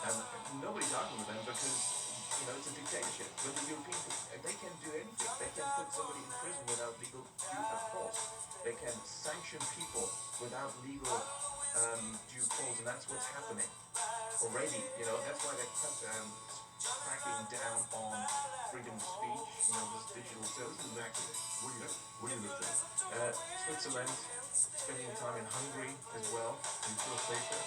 Nobody's arguing with them because it's a dictatorship. But the European, they can do anything. They can put somebody in prison without legal due course. They can sanction people without legal due cause, and that's what's happening already. That's why they're cracking down on freedom of speech. This digital services. Exactly. Where do you live today? Switzerland, spending time in Hungary as well. Do you feel safer?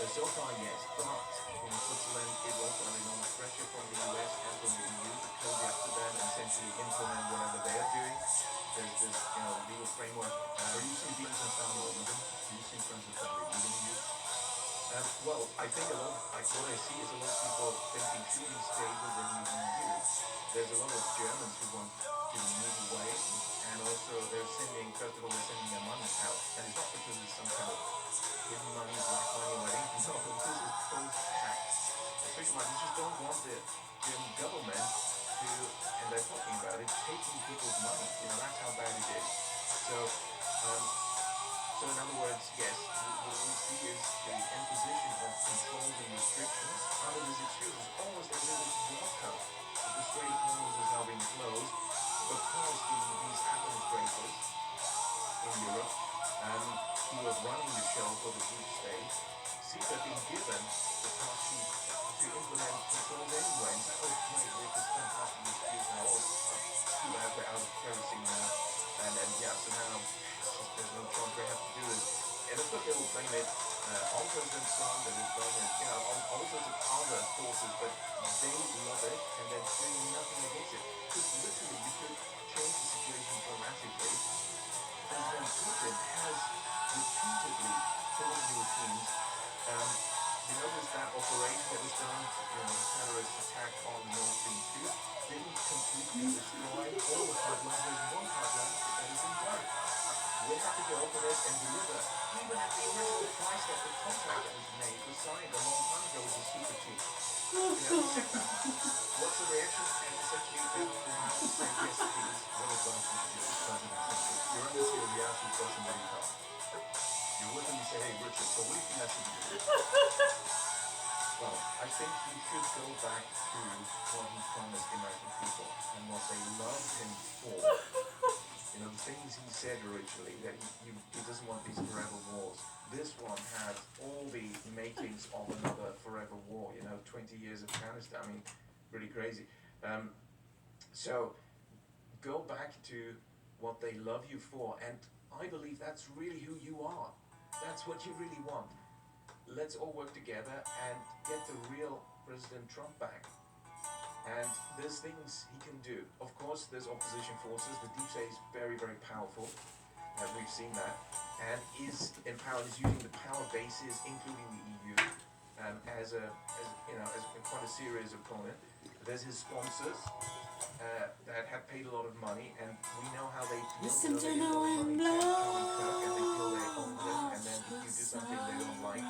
So far, yes, but Switzerland is also under enormous pressure from the US and from the EU to cozy up to them and essentially implement whatever they are doing. There's this legal framework. Are you seeing Keeping friends and some family power over them. leaving? Do you see friends and family leaving you? Well, I think what I see is a lot of people thinking, should we stay within the EU? There's a lot of Germans who want to move away, and also first of all, they're sending their money out, and it's not because it's some kind of hidden money, black money, or anything. No, this is post-tax. Especially, they just don't want the German government to, and they're talking about it, taking people's money. That's how bad it is. So in other words, yes, what we see is the imposition of controls and restrictions under this excuse is almost as if it's welcome that the Strait of Hormuz is now being closed because these administrators in Europe who are running the show for the deep state seem to have been given the task to implement controls anyway. And that was great with this fantastic excuse now. Too bad we're out of kerosene now. And yeah, so now there's no choice, we have to do this. And of course they will blame it on President Trump, and will blame it, on all sorts of other forces, but they love it and they're doing nothing against it. Because literally you could change the situation dramatically. President Putin has repeatedly told the Europeans, there's that operation that was done, terrorist attack on the Nord Stream 2, didn't completely destroy all the pipelines. There's one pipeline that has been done. We have to go open it and deliver. Even at the original price that the contract that was made was signed a long time ago was a super cheap. What's the reaction? And essentially everyone has to say yes, please. What advice would you give the president? You're in this here, he asks you a question, what do you tell him? You're with him, you say, hey, Richard, so what do you think I should be doing? Well, I think he should go back to what he promised the American people and what they loved him for. The things he said originally, that he doesn't want these forever wars. This one had all the makings of another forever war, 20 years of Afghanistan. I mean, really crazy. So go back to what they love you for, and I believe that's really who you are. That's what you really want. Let's all work together and get the real President Trump back. And there's things he can do. Of course, there's opposition forces. The deep state is very, very powerful. We've seen that. And is empowered, is using the power bases, including the EU, as quite a serious opponent. There's his sponsors that have paid a lot of money, and we know how they feel. Listen to They the give a lot of wind money to Charlie Kirk, and they feel they blow. own them. And then if you do something they don't like,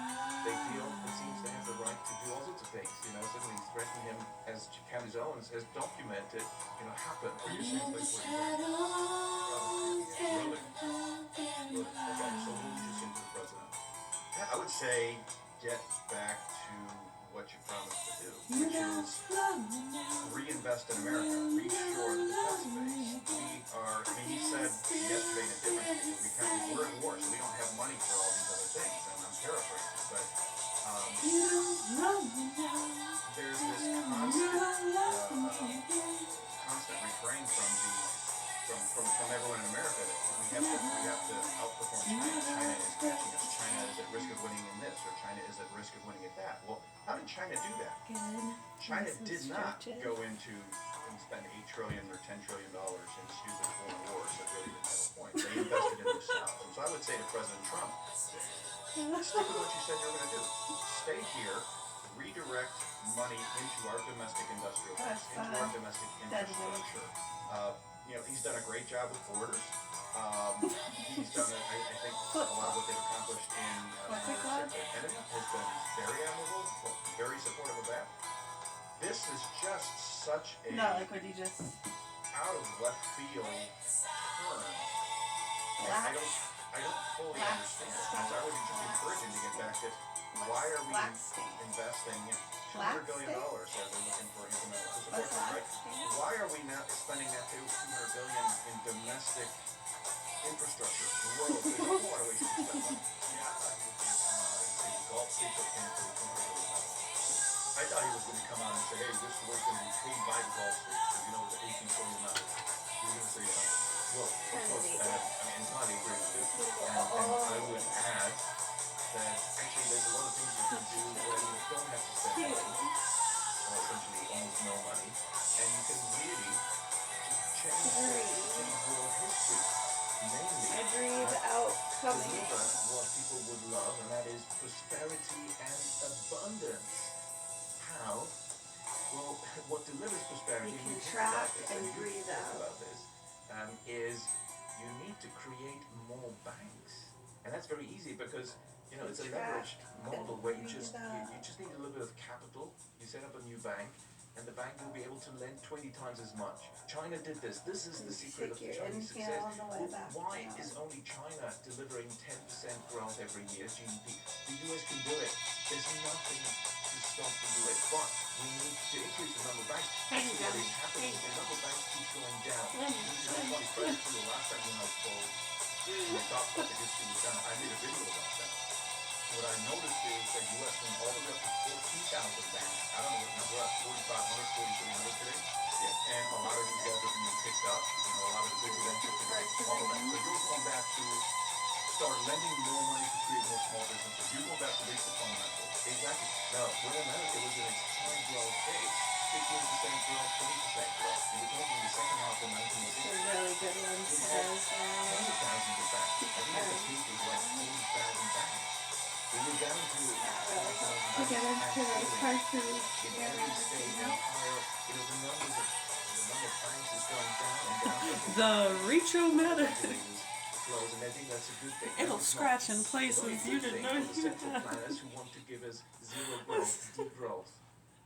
they feel it seems they have the right to do all sorts of things. Suddenly threaten him, as Candace Owens has documented, happen. Are you saying place where Shadows Really? get Really? Okay, so what would you say to the president? I would say get back to what you promised to do, You which don't is love me now. reinvest in America, reshore the defense base. He said yesterday in a different speech, we're at war, so we don't have money for all these other things, and I'm paraphrasing, but You don't love me now. there's this You constant, don't love me again. constant refrain from everyone in America that we have to outperform China. China is catching us. China is at risk of winning in this, or China is at risk of winning at that. Well, how did China do that? Good. China Nice and did not stretches. go into and spend $8 trillion or $10 trillion in stupid foreign wars that really didn't have a point. They invested in themselves. And so I would say to President Trump, stick with what you said you were going to do. Stay here, redirect money into our domestic industrial base, into our domestic infrastructure. He's done a great job with borders. He's done, I think, a lot of what they've accomplished in Secretary Kennedy has been very admirable, very supportive of that. This is just such a No, like what you just. out of left field turn. I don't fully understand it. Because I would just encourage him to get back to why are we Black state. investing $200 billion that they're looking for incremental to support them, right? Why are we not spending that $200 billion in domestic infrastructure, growth? There's a whole lot of ways to spend money. Yeah, I thought he was going to come out and say the Gulf states are paying for the $200 billion. I thought he was going to come out and say, hey, this was going to be paid by the Gulf states, because you know the $18 trillion. He was going to say something. Well, of course, I entirely agree with you. And I would add that actually there's a lot of things you can do where you don't have to spend money, or essentially almost no money, and you can really change world history. I Namely, breathe out coming. deliver what people would love, and that is prosperity and abundance. How? Well, what delivers prosperity, You we think contract about this, and you breathe think out. about this, is you need to create more banks. And that's very easy because, you know, it's a leveraged model where you just need a little bit of capital. You set up a new bank, and the bank will be able to lend 20 times as much. China did this. This is the secret of Take your Chinese inhale success. on the way back Why down. is only China delivering 10% growth every year, GDP? The US can do it. There's nothing to stop the US, but we need to increase the number of banks. Actually, what is happening is the number of banks keeps going down. This is one credit to the last time when I spoke, we talked about the history of China. I made a video about that. What I noticed is that US went all the way up to 14,000 banks. I don't know what number, 4,500, 4,300 today. Yeah. And a lot of these guys are being picked up. You know, a lot of the bigger banks are picking up smaller banks. So you're going back to start lending more money to create more small businesses. You're going back to basic fundamentals. Exactly. Now, when America was in its high growth phase, 15% growth, 20% growth. You were talking the second half of the 1980s. A really good one says Tens of thousands of banks. I think at the peak was like 40,000 banks. We were down to 20,000 get into banks the failing country. in every state, entire, you know, the number of banks is going down and down. The retromatic. Regulators close, and I think that's a good thing. It'll It's scratch not- in places it's not a you good didn't thing know for the you central had. planners who want to give us zero growth, degrowth,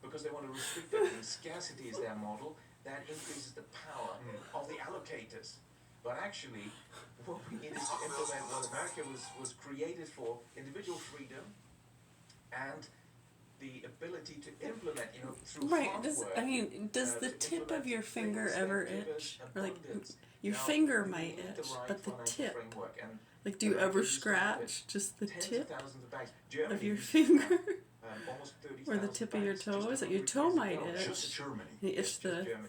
because they want to restrict everything. Scarcity is their model. That increases the power of the allocators. But actually, what we need is to implement what America was created for: individual freedom and the ability to implement, you know, through Right. hard Does work, I mean, does the to tip of implement your finger things ever that give us itch? Or like abundance. your Now, finger you might need the itch, right but the financial tip. framework, and Like, do you America ever used to have it. scratch just the Tens tip of thousands of banks. of Germany your used to have, finger? almost 30,000 Or the tip of your banks toe? just Is it your 100 toe years might ago. itch? Just Germany. You Yes, itch just the Germany.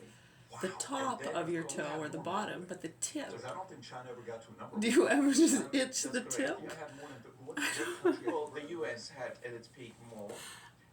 the Wow. top And then of your go toe down or the more bottom, number. but the tip. Because I don't think China ever got to a number. Do you ever just itch That's the correct. tip? You had more than what country? Well, the U.S. had at its peak more.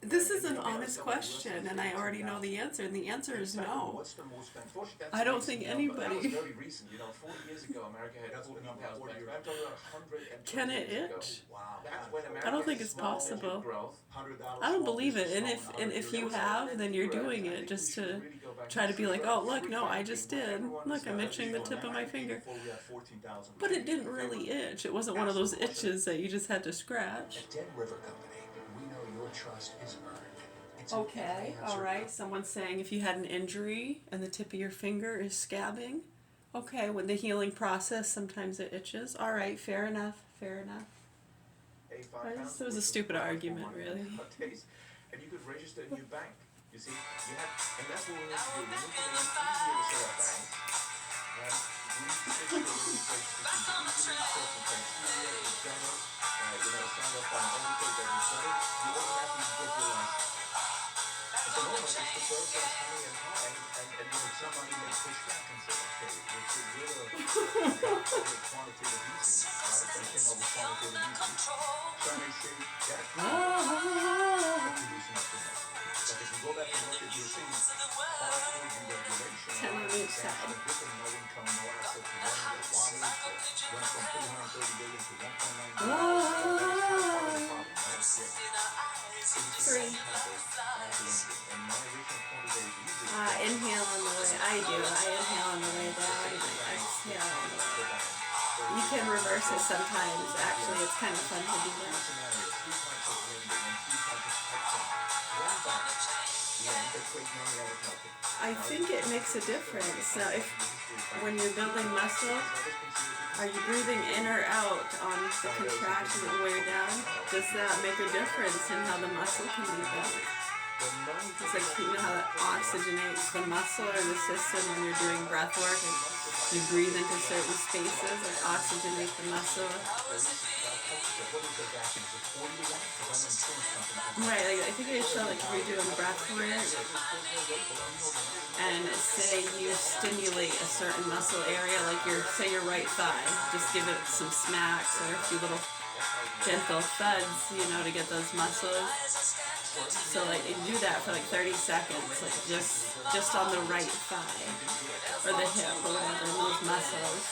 This And is an you know, honest some of the US question, was and I 32,000. already know the answer, and the answer is Exactly. no. What's the most bank? Unfortunately, that's I a don't recent think number. That was anybody- very recent. You know, 40 years ago, America had That's the number, 14,000 40 banks. years I'm talking about 120 Can it years ago. itch? Wow. That's when America I don't think had it's small digit possible. growth. $100 I don't small believe it, business and loan, if 100 years you ago. have, then you're doing I it think just we should to really go back try to be like, zero. oh look, no, I Free just banking, did. everyone Look, I'm is itching the Legal tip of my 90 finger. Before we had 14,000 But it banks. didn't really itch. It wasn't one of those itches that you just had to scratch. At Dead River Company, we know your trust is earned. It's an Okay, every answer alright. Someone's saying if you had an injury and the tip of your finger is scabbing, okay, with the healing process, sometimes it itches. Alright, fair enough, fair enough. It was a stupid argument, really. Nowadays. And you could register a new bank. You see, you have, and that's what we need to do. We need to make it easier to set up banks. And we need to fix the registration procedure. Easily set from criteria, we've done it. You know, sign up on Educate that we've done it. You automatically get your license. At the moment, it's the first that's coming in high, and then somebody may push back and say, okay, we're quantitative easing, right? They came up with quantitative easing. Some may say that producing up to nothing. But if you go back and look at your city, hardcore deregulation, 10 minutes and out. different no income, no assets, running the water, went from 330 billion to 1.9 billion. That's kind of part of the problem, right? Yeah. Three. And my original point is very easy. Inhale on the way. I do. I inhale on the way down. I exhale on the way up. You can reverse it sometimes. Actually, it's kind of fun to do that. I think it makes a difference. Now, if when you're building muscle, are you breathing in or out on the contraction and way down? Does that make a difference in how the muscle can be built? It's like, you know how that oxygenates the muscle or the system when you're doing breath work and you breathe into certain spaces, like oxygenate the muscle. Right, like, I think I show like if you're doing breath work and say you stimulate a certain muscle area, like say your right thigh, just give it some smacks or a few little gentle thuds, to get those muscles. So like you do that for like 30 seconds, like just on the right thigh or the hip or whatever, in those muscles.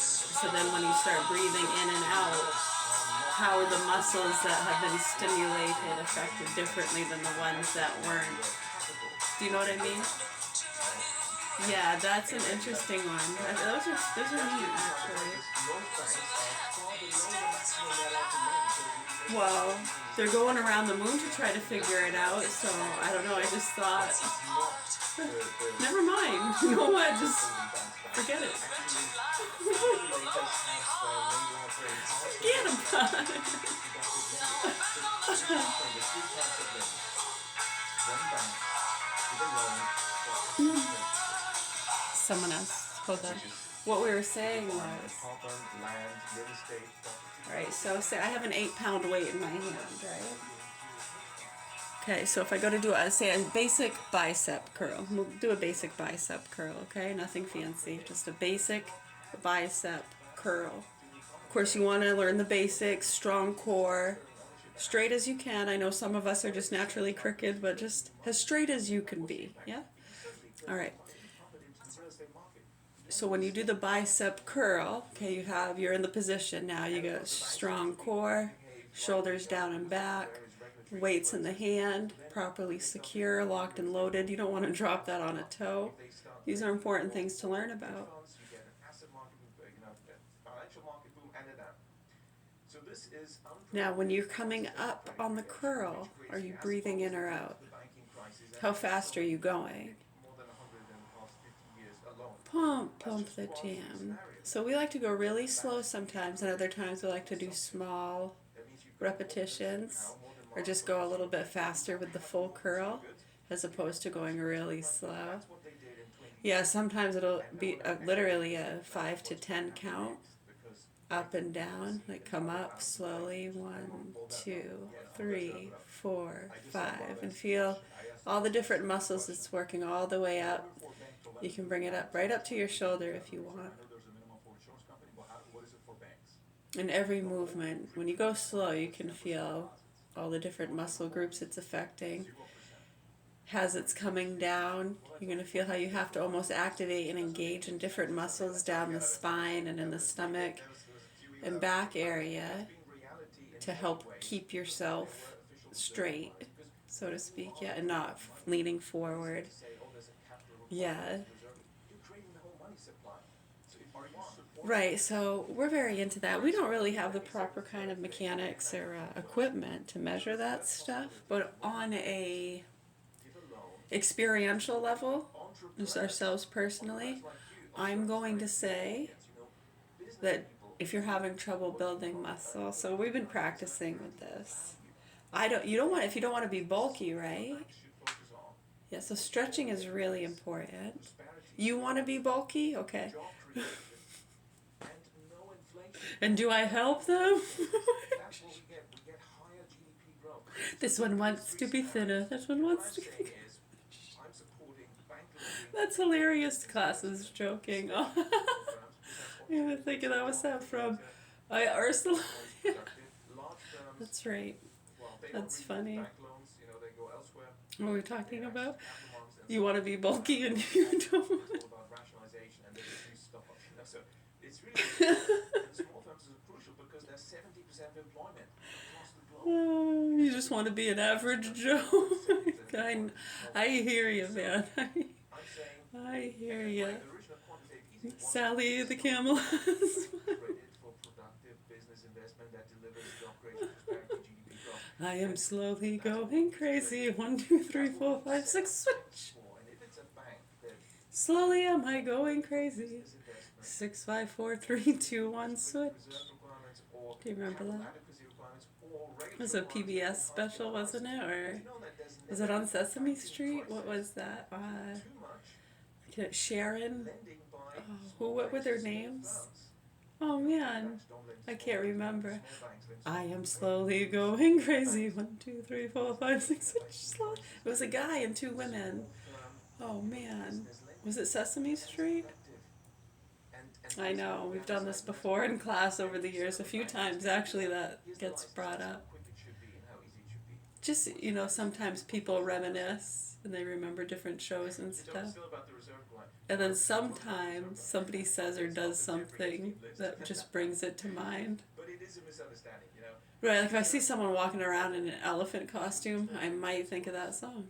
So then when you start breathing in and out, how are the muscles that have been stimulated affected differently than the ones that weren't? Do you know what I mean? Yeah, that's an interesting one. Those are neat, actually. Well, they're going around the moon to try to figure it out, so I don't know, I just thought, never mind, you know what, just forget it. Forget about it. Someone else, hold on. What we were saying was, right, so say I have an 8-pound weight in my hand, right? Okay, so if I go to do a basic bicep curl, we'll do a basic bicep curl, okay? Nothing fancy, just a basic bicep curl. Of course, you want to learn the basics, strong core, straight as you can. I know some of us are just naturally crooked, but just as straight as you can be, yeah? All right. So when you do the bicep curl, okay, you're in the position now. You got strong core, shoulders down and back, weights in the hand, properly secure, locked and loaded. You don't want to drop that on a toe. These are important things to learn about. Now, when you're coming up on the curl, are you breathing in or out? How fast are you going? Pump the jam. So we like to go really slow sometimes, and other times we like to do small repetitions, or just go a little bit faster with the full curl, as opposed to going really slow. Yeah, sometimes it'll be literally a 5 to 10 count, up and down, like come up slowly, 1, 2, 3, 4, 5, and feel all the different muscles it's working all the way up. You can bring it up right up to your shoulder if you want. In every movement, when you go slow, you can feel all the different muscle groups it's affecting. As it's coming down, you're going to feel how you have to almost activate and engage in different muscles down the spine and in the stomach and back area to help keep yourself straight, so to speak, yeah, and not leaning forward. Yeah. Right, so we're very into that. We don't really have the proper kind of mechanics or equipment to measure that stuff, but on a experiential level, just ourselves personally, I'm going to say that if you're having trouble building muscle, so we've been practicing with this. If you don't want to be bulky, right? Yeah, so stretching is really important. You want to be bulky? Okay. And do I help them? This one wants to be thinner. This one wants to be... That's hilarious. Class is joking. Oh. I'm thinking that was that from Ursula. That's right. That's funny. What are we talking about? You want to be bulky and you don't want to... You just want to be an average Joe. I hear you, man. I hear you. Sally the camel. I am slowly going crazy. 1, 2, 3, 4, 5, 6, switch. Slowly am I going crazy. 6, 5, 4, 3, 2, 1, switch. Do you remember that? all It regular was a ones PBS that special, wasn't it? Or you know that there's was it never on Sesame effective Street? What choices. was that? Too much Sharon? lending by What were small their banks to small names? firms. Oh You know, big man, banks don't lend to I small can't banks, remember. small banks lend to I small am banks. slowly going crazy. 1, 2, 3, 4, 5, 6, 7. Slow. It was a guy and two women. Oh man, was it Sesame Street? I know, we've done this before in class over the years a few times. Actually, that gets brought up. Just, sometimes people reminisce and they remember different shows and stuff. And then sometimes somebody says or does something that just brings it to mind. But it is a misunderstanding, you know. Right, like if I see someone walking around in an elephant costume, I might think of that song.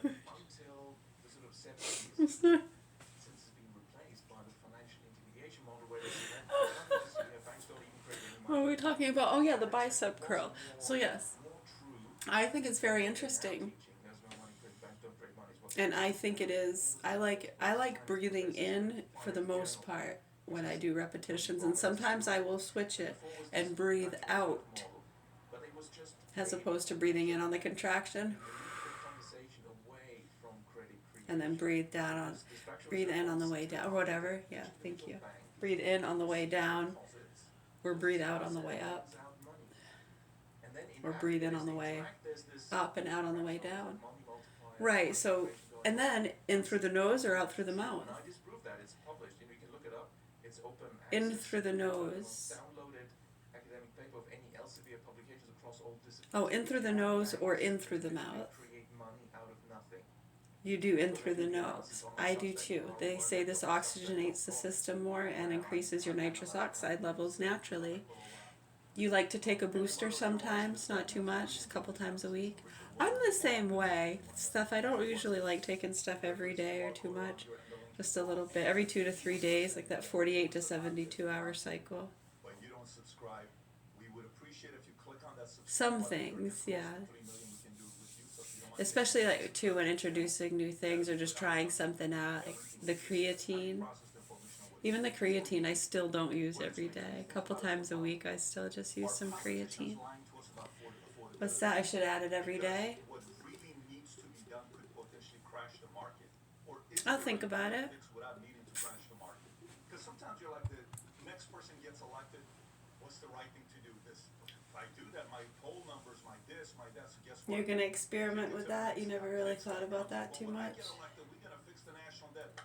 Until the sort of 70s, since it's been replaced by the financial intermediation model where banks don't even create any What money. were we talking about? Oh yeah, the bicep curl. So yes, More true. I think it's very interesting. There's no money because banks don't create money. And I think it is. I like breathing in for the most part when I do repetitions, and sometimes I will switch it and breathe out as opposed to breathing in on the contraction, and then breathe in on the way down, or whatever. Yeah, thank you. Breathe in on the way down, or breathe out on the way up, or breathe in on the way up and out on the way down. Right. So. And then in through the nose or out through the mouth? I disprove that. It's published. You can look it up. It's open access. In through the nose. Downloaded academic paper of any Elsevier publications across all disciplines. Oh, in through the nose or in through the mouth? Create money out of nothing. You do in through the nose. I do too. They say this oxygenates the system more and increases your nitrous oxide levels naturally. You like to take a booster sometimes, not too much, a couple times a week. I'm the same way. I don't usually like taking stuff every day or too much. Just a little bit. Every 2 to 3 days, like that 48 to 72 hour cycle. When you don't subscribe, we would appreciate if you click on that subscribe Some button. things, yeah. 3 million we can do it with you, so if you don't want to Especially like too when introducing new things or just trying something out. Like the creatine. process the information on what Even the creatine I still don't use every day. A couple times a week I still just use some creatine. lying to us about affordability. What's that? I should add it every day? What really needs to be done could potentially crash the market. Or is I'll there think a about it. fix without needing to crash the market? Because sometimes you're like, the next person gets elected, what's the right thing to do? This, if I do that, my poll numbers, my this, my that, so guess what? You're gonna experiment with that? You never really thought about that too When I much? get elected, we gotta fix the national debt.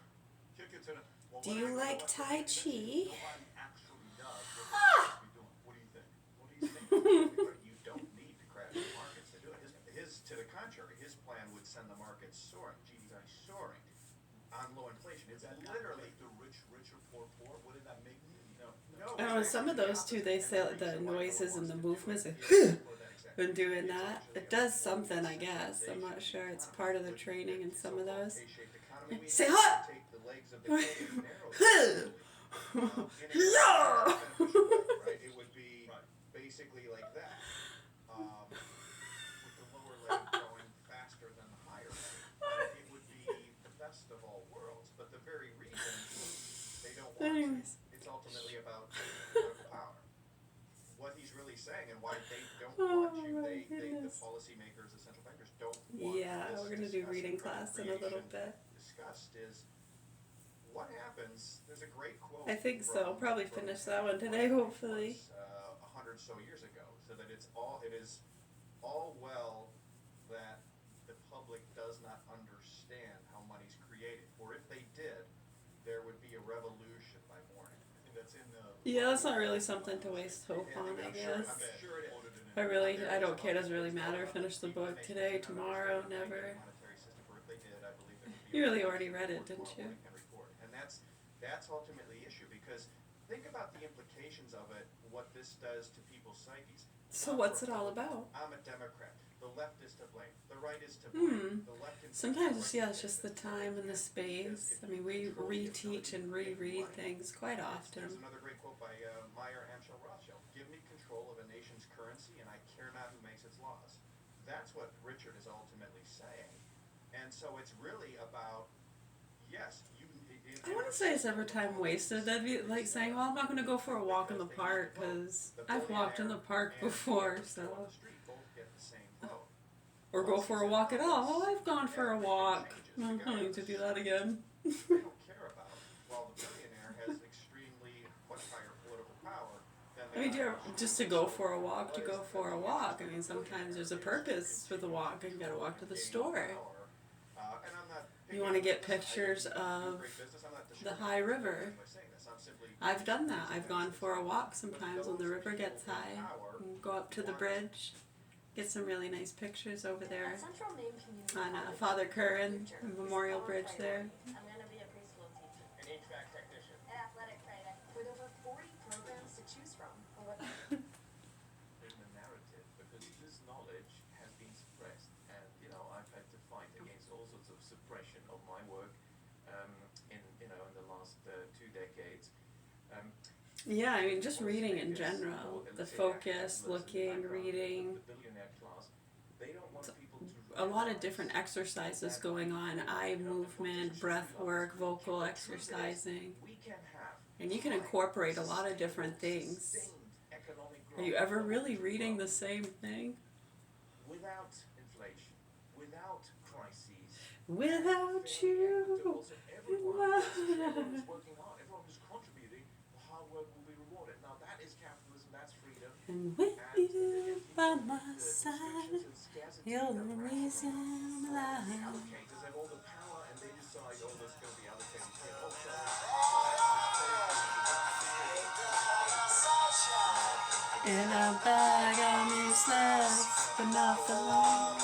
Kick it to the. Well, Do when you I get like elected, Tai Chi? nobody actually does what they're supposed to be doing. What do you think? What do you think? You don't need to crash the markets to do it. To the contrary, his plan would send the markets soaring, GDP soaring, on low inflation. It's That literally make the rich richer, poor poor. What did that make me? no. I don't know, some of those too, they say the noises and the movements. Been doing that. It does something, I guess. I'm not sure. It's part of the training in some of those. Say hut! Take the legs of the cave and narrow right? It would be basically like that, with the lower leg going faster than the higher leg. It would be the best of all worlds, but the very reason they don't want Anyways. to, it's ultimately about political power. What he's really saying and why they don't want you, my the goodness. policymakers, the central bankers don't want Yeah, this we're gonna do discussed reading and class in a little creation bit. discussed is what happens. There's a great quote. I think so. I'll probably from finish that one today, hopefully. 100 so years ago, so that it is all well that the public does not understand how money's created. For if they did, there would be a revolution by morning. I think that's in the. Yeah, that's not really something to waste hope on, I guess. I'm sure it is. I don't care. It doesn't really matter. Finish the book today, tomorrow, never. You really already read it, didn't you? And that's ultimately the issue, because think about the implications of it, what this does to people's psyches. So what's it all about? I'm a Democrat. The left is to blame. The right is to blame. The left and Sometimes, yeah, it's just the time and the space. I mean, we reteach and reread things quite often. There's another great quote by Meyer Amschel Rothschild. Give me control of a nation's currency and I care not who makes its laws. That's what Richard is ultimately saying. And so it's really about, yes, I wouldn't say it's ever time wasted. That'd be like saying, well, I'm not going to go for a walk in the park because I've walked in the park before, so. Or go for a walk at all. Oh, I've gone for a walk. I'm going to do that again. They don't care about, while the billionaire has extremely much higher political power than the I mean, guy just to go for a walk, to go for a walk. I mean, sometimes there's a purpose for the walk, and you got to walk to the store. You want to get pictures of the high river. I've done that. I've gone for a walk sometimes when the river gets high. Go up to the bridge, get some really nice pictures over there on Father Curran Memorial Bridge there. I'm going to be a preschool teacher. An HVAC technician. An athletic trainer. With over 40 programs to choose from. In the narrative, because this knowledge has been suppressed, and I've had to fight against all sorts of suppression of my work in the last 2 decades. Yeah, I mean, just reading in general, the focus, looking, reading, The billionaire class, they don't want people a to lot of different exercises going on, eye movement, breath work, vocal exercising, we can have and you can incorporate a lot of different things. sustained economic Are you growth ever that really will reading grow the same thing? without inflation, without crises. Without you, Everyone is working hard, everyone who's contributing, the hard work will be rewarded. Now that is capitalism, that's freedom. and with you by my side, you're the reason I'm alive. Allocators have all the power and they decide, oh, this is going to be allocated here. Oh, In a bag of useless, but not for long.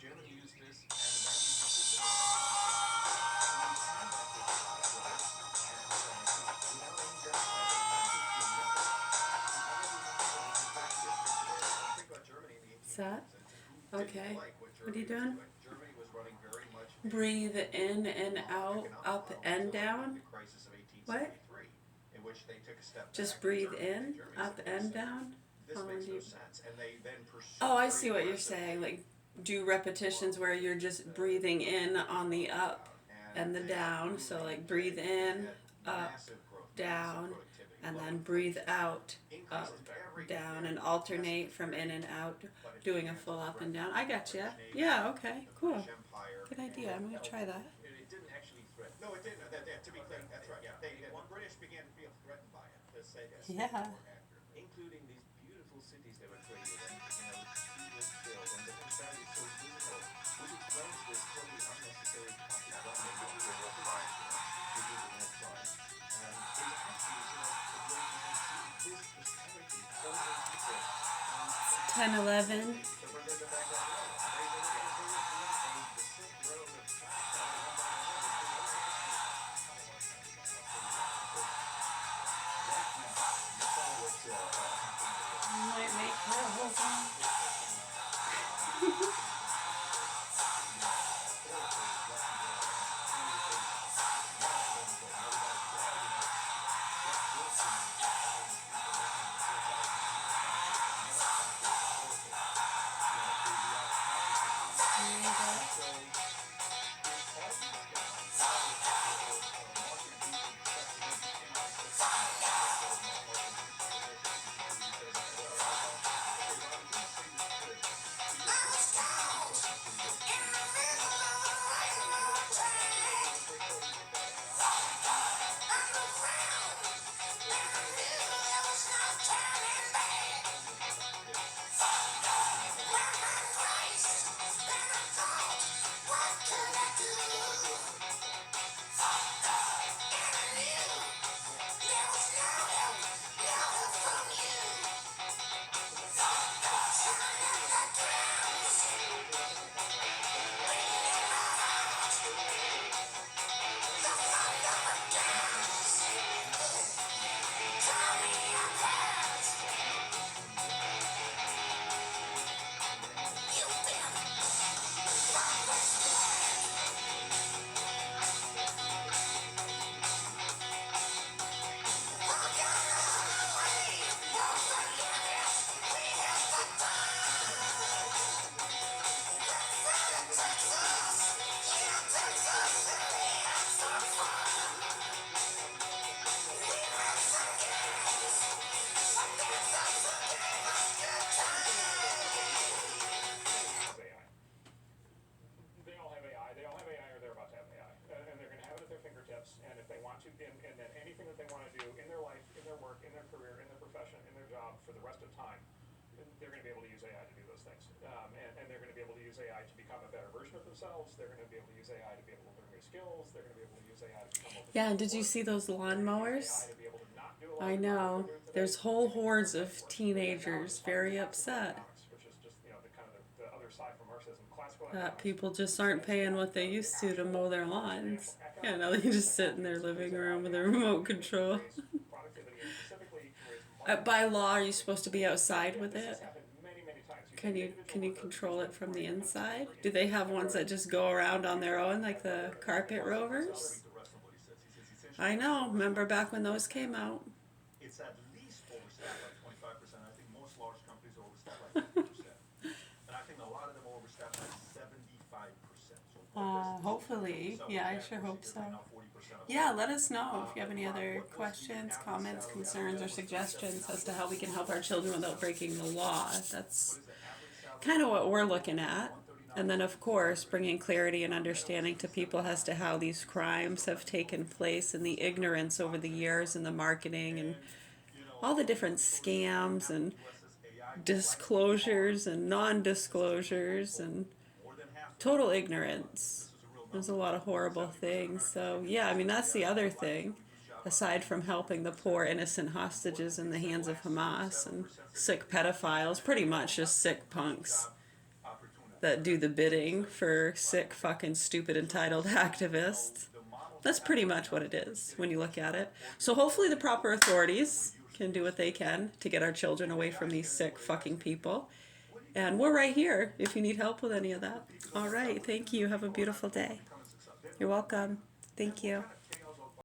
Germany used this, and Is that? Okay. What are you doing? Germany was running very much Breathe in and out, up and down. What? in which they took a step Just back. breathe Germany in, said, up and down. This How long makes do no you? sense. And they then pursued Oh, I very see what you're aggressively saying. Like, do repetitions where you're just breathing in on the up and the down. So, like, breathe in, up, down, and then breathe out, up, down, and alternate from in and out, doing a full up and down. I got you. Yeah, okay, cool. Good idea. I'm going to try that. It didn't actually threaten. No, it didn't. To be clear, that's right. Yeah, the British began to feel threatened by it. To say this. Yeah. including these beautiful cities they were created in, people killed, and the fact is so visible, which explains this totally unnecessary topic bombing that we were applying to do the next time. It's actually, this disparity always exists. 10:11. So when there's a background row, the sick rows of Might make that whole thing. they're going to be able to use AI to do those things. And they're going to be able to use AI to become a better version of themselves. They're going to be able to use AI to be able to learn new skills. They're going to be able to use AI to become open Yeah, and did source. you see those lawnmowers? AI to be able to not do a lot I of the know. things they're doing today. There's whole hordes of teenagers very upset Which is just, the kind of the other side from Marxism. Classical that economics people just aren't paying what they used to mow their lawns. You know, they just sit in their living room with a remote control. productivity and specifically raise By law, are you supposed to be outside with it? happened many times. Can you control it from the inside? Do they have ones that just go around on their own, like the carpet rovers? The rest of what he says. He says essentially I know. Remember back when those came out? it's at least overstaffed by 25%. I think most large companies are overstaffed by 50%. And I think a lot of them are overstaffed by 75%. So Hopefully. Yeah, I sure hope so. Yeah, let us know if you have any other questions, comments, concerns, or suggestions as to how we can help our children without breaking the law. That's kind of what we're looking at. And then, of course, bringing clarity and understanding to people as to how these crimes have taken place and the ignorance over the years and the marketing and all the different scams and disclosures and non-disclosures and total ignorance. There's a lot of horrible things. So, yeah, I mean, that's the other thing. Aside from helping the poor innocent hostages in the hands of Hamas and sick pedophiles, pretty much just sick punks that do the bidding for sick, fucking, stupid, entitled activists. That's pretty much what it is when you look at it. So hopefully the proper authorities can do what they can to get our children away from these sick fucking people. And we're right here if you need help with any of that. All right, thank you. Have a beautiful day. You're welcome. Thank you.